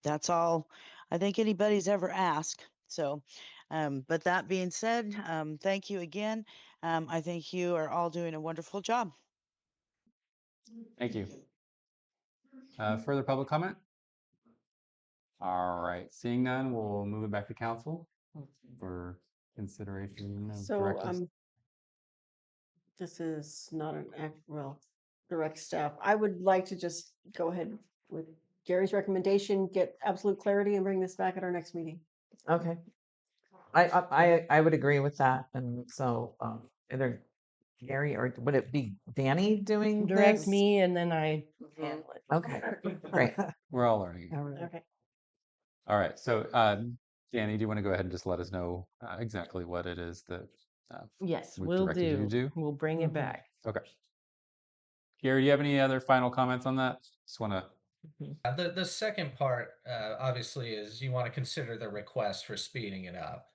that's all I think anybody's ever asked. So, but that being said, thank you again. I think you are all doing a wonderful job. Thank you. Further public comment? All right, seeing none, we'll move it back to council for consideration of So, directives. this is not an direct staff. I would like to just go ahead with Gary's recommendation, get absolute clarity and bring this back at our next meeting. Okay. I would agree with that. And so either Gary or would it be Danny doing Direct this? me and then I handle it. Okay, great. We're all learning. Okay. All right, so Danny, do you want to go ahead and just let us know exactly what it is that Yes, we've we'll directed you to do. do? We'll bring it back. Okay. Gary, do you have any other final comments on that? Just want to. The second part, obviously, is you want to consider the request for speeding it up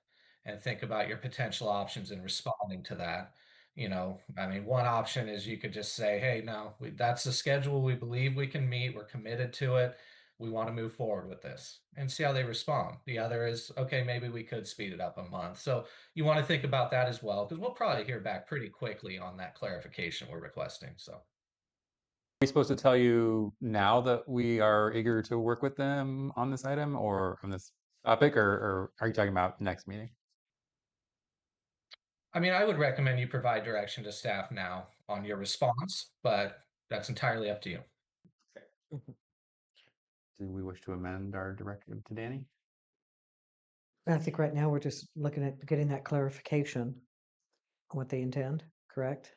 and think about your potential options in responding to that. I mean, one option is you could just say, hey, no, that's the schedule we believe we can meet. We're committed to it. We want to move forward with this and see how they respond. The other is, okay, maybe we could speed it up a month. So you want to think about that as well, because we'll probably hear back pretty quickly on that clarification we're requesting. So Are we supposed to tell you now that we are eager to work with them on this item or on this topic, or are you talking about next meeting? I mean, I would recommend you provide direction to staff now on your response, but that's entirely up to you. Do we wish to amend our directive to Danny? I think right now we're just looking at getting that clarification on what they intend, correct?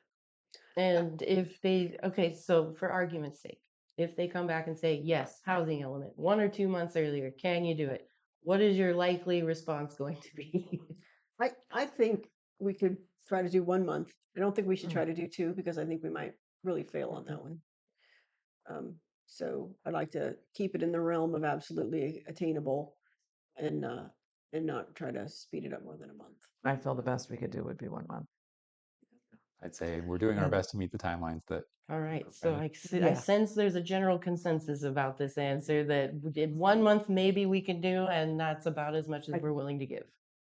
And if they, okay, so for argument's sake, if they come back and say, yes, housing element, 1 or 2 months earlier, can you do it? What is your likely response going to be? I think we could try to do 1 month. I don't think we should try to do 2 because I think we might really fail on that one. So I'd like to keep it in the realm of absolutely attainable and not try to speed it up more than a month. I feel the best we could do would be 1 month. I'd say we're doing our And- best to meet the timelines that. All right, so I Yeah. sense there's a general consensus about this answer that in 1 month maybe we can do, and that's about as much as we're willing to give.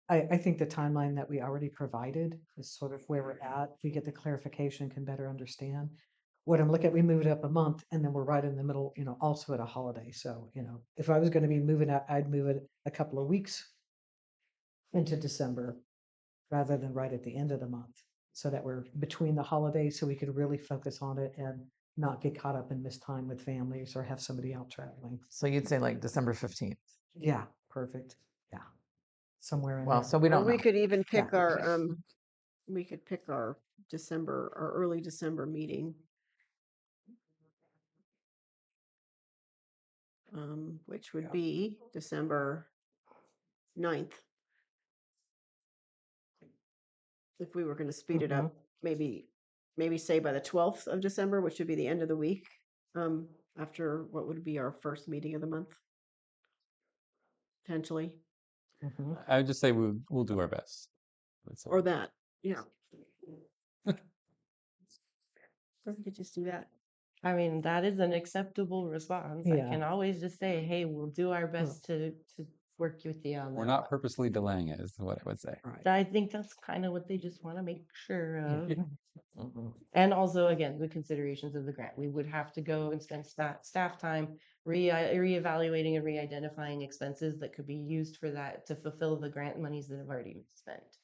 I think the timeline that we already provided is sort of where we're at. If we get the clarification, can better understand. What I'm looking at, we move it up a month and then we're right in the middle, also at a holiday. So, if I was going to be moving out, I'd move it a couple of weeks into December rather than right at the end of the month so that we're between the holidays so we could really focus on it and not get caught up in missed time with families or have somebody out traveling. So you'd say like December 15th. Yeah, perfect. Yeah. Somewhere in Well, there. so we Or don't we know. could even pick Yeah. our December, our early December meeting. Which would be December 9th. If we were going to speed it up, maybe say by the 12th of December, which would be the end of the week, after what would be our first meeting of the month. Potentially. I would just say we'll do our best. Or that, yeah. Or we could just do that. I mean, that is an acceptable response. Yeah. I can always just say, hey, we'll do our best to work with you on We're that. not purposely delaying it, is what I would say. Right. I think that's kind of what they just want to make sure of. Mhm. And also, again, the considerations of the grant. We would have to go and spend staff time reevaluating and re-identifying expenses that could be used for that to fulfill the grant monies that have already been spent.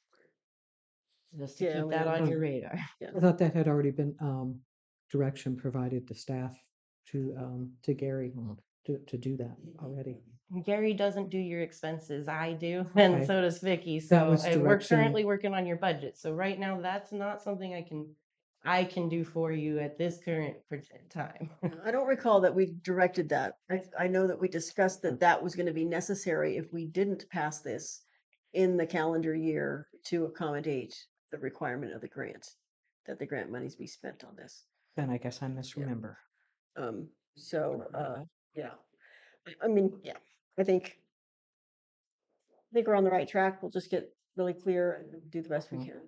Just to Yeah, keep we that don't- on your radar. I thought that had already been direction provided to staff to Gary to do that already. Gary doesn't do your expenses. I do, and Okay. so does Vicky. That So was and we're direction- currently working on your budget. So right now, that's not something I can do for you at this current time. I don't recall that we directed that. I know that we discussed that that was going to be necessary if we didn't pass this in the calendar year to accommodate the requirement of the grant, that the grant monies be spent on this. Then I guess I misremember. Yeah. I mean, yeah, I think we're on the right track. We'll just get really clear and do the best we can.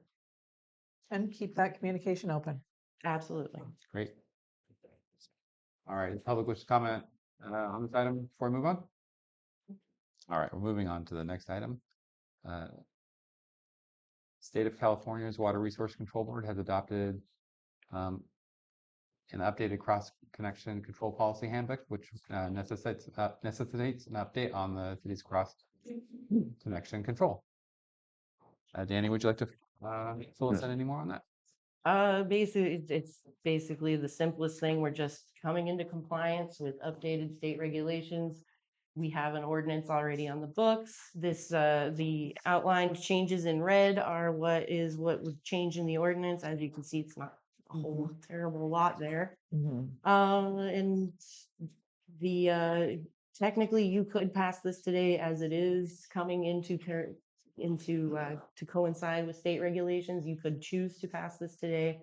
And keep that communication open. Absolutely. Great. All right, the public wish to comment on this item before we move on? All right, we're moving on to the next item. State of California's Water Resource Control Board has adopted an updated cross-connection control policy handbook, which necessitates an update on the city's cross-connection control. Danny, would you like to fill us in any more on that? Basically, it's basically the simplest thing. We're just coming into compliance with updated state regulations. We have an ordinance already on the books. The outlined changes in red are what would change in the ordinance. As you can see, it's not a whole terrible lot there. And technically you could pass this today as it is coming into to coincide with state regulations. You could choose to pass this today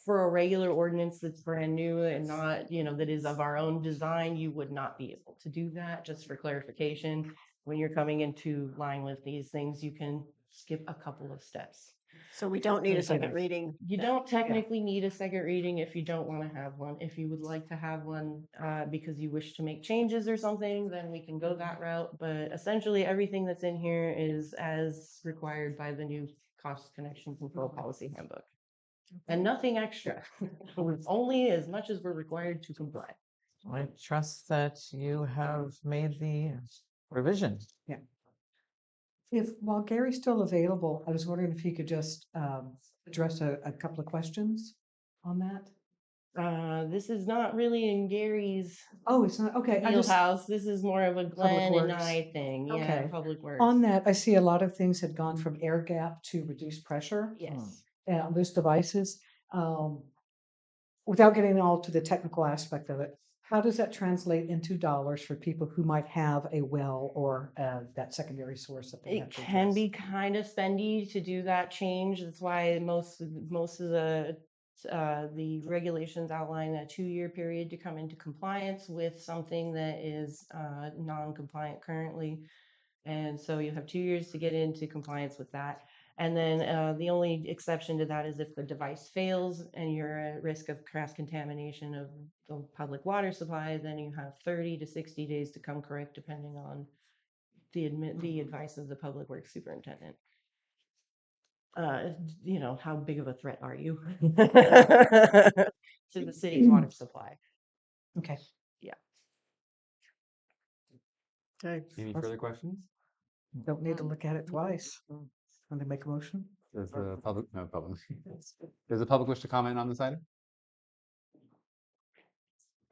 for a regular ordinance that's brand new and not, that is of our own design. You would not be able to do that. Just for clarification, when you're coming into line with these things, you can skip a couple of steps. So we don't need a Okay. second reading. You then. don't technically need a second reading if you don't want to have one. If you would like to have one because you wish to make changes or something, then we can go that route. But essentially, everything that's in here is as required by the new cost connection control policy handbook. And nothing extra. Only as much as we're required to comply. I trust that you have made the revision. Yeah. While Gary's still available, I was wondering if he could just address a couple of questions on that. This is not really in Gary's Oh, it's not, okay. I just, wheelhouse. This is more of a Glenn and Works. I thing. Yeah, Okay. Public Works. on that, I see a lot of things had gone from air gap to reduced pressure. Yes. On those devices. Without getting all to the technical aspect of it, how does that translate into dollars for people who might have a well or that secondary source that they It have to can address? be kind of spendy to do that change. That's why most of the regulations outline a 2-year period to come into compliance with something that is non-compliant currently. And so you have 2 years to get into compliance with that. And then the only exception to that is if the device fails and you're at risk of cross contamination of the public water supply, then you have 30 to 60 days to come correct, depending on the advice of the public works superintendent. How big of a threat are you to the city's water supply? Okay. Okay. Any further questions? Don't need to look at it twice. Want to make a motion? Does the public, no public, does the public wish to comment on this item?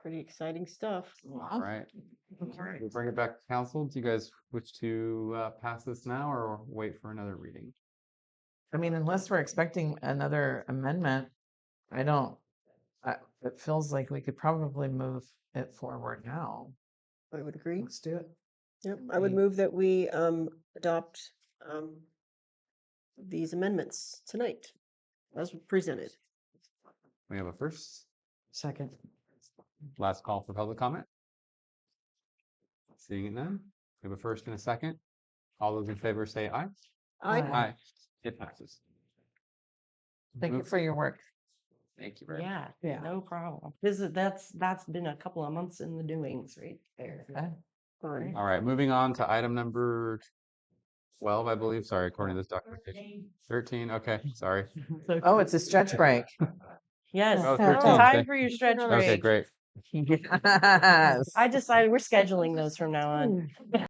Pretty exciting stuff. All right. We'll bring it back to council. Do you guys wish to pass this now or wait for another reading? I mean, unless we're expecting another amendment, it feels like we could probably move it forward now. I would agree. Let's do it. Yep, I would move that we adopt these amendments tonight as presented. We have a first, Second. last call for public comment. Seeing it none, we have a first and a second. All those in favor say aye. Aye. Aye. It passes. Thank you for your work. Thank you very much. Yeah. No problem. That's been a couple of months in the doings right there. Fine. All right, moving on to item number 12, I believe. Sorry, according to this documentation. 13, okay, sorry. Oh, it's a stretch break. Yes. Oh, Oh, 13, time okay. for your stretch break. Okay, great. Yes. I decided we're scheduling those from now on.